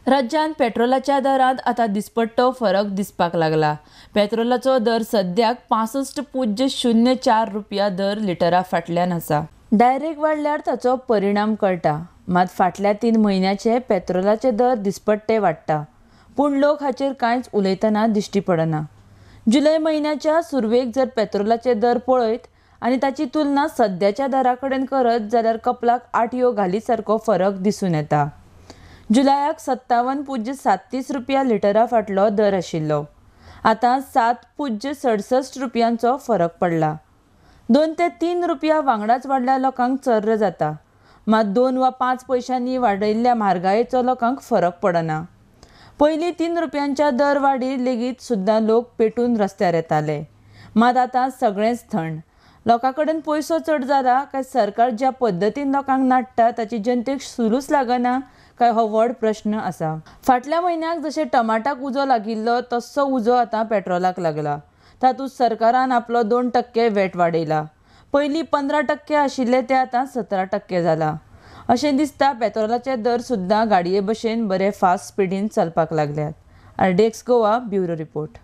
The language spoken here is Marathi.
राज्यात पेट्रोलाच्या दरात आता दिसपट्टो फरक दिसपाक लागला। पेट्रोलाचो दर सद्याक 65.04 रुपया दर लिटरा फाटल्यान आसा। डायरेक्ट वाडल्यार ताचो परिणाम कळटा, मात फाटल्या 3 म्हयन्याचे पेट्रोलाचे दर दिसपट्टे वाडटा, पूण लोक हाचेर कांयच उलयतना दिश्टी पडना। जुलय म्हयन्याच्या सुरवेक जर पेट्रोलाचे दर पळयत आनी ताची तुलना सद्याच्या दराकडेन करत जाल्यार कपलाक आटयो घालीसारको फरक दिसून येता। जुलयाक 57.37 रुपया लिटरा फाटलो दर आशिल्लो, आतां 7.67 रुपयांचो फरक पडला। 2 ते 3 रुपया वांगडाच वाडल्या लोकांक चर्र जाता, मात 2 वा 5 पयशांनी वाडयल्ल्या म्हारगायेचो लोकांक फरक पडना। पयलीं 3 रुपयांच्या दर वाडीर लेगीत सुद्दां लोक पेटून रस्त्यार येताले, मात आतां सगळेंच थंड। लोकांकडेन पयसो चड जाला काय सरकार ज्या पद्दतीन लोकांक नाडटा ताची जनतेक सुरूच लागना काय हो व्हड प्रश्न आसा। फाटल्या म्हयन्याक जशे टमाटाक उजो लागिल्लो तस्सो उजो आतां पेट्रोलाक लागला। तातूंत सरकारान आपलो 2% वॅट वाडयला। पयलीं 15% आशिल्ले ते आतां 17% जाला। अशें दिसता पेट्रोलाचे दर सुद्दां गाडये भशेन बरे फास्ट स्पिडीन चलपाक लागल्यात। RDX Goa bureau report.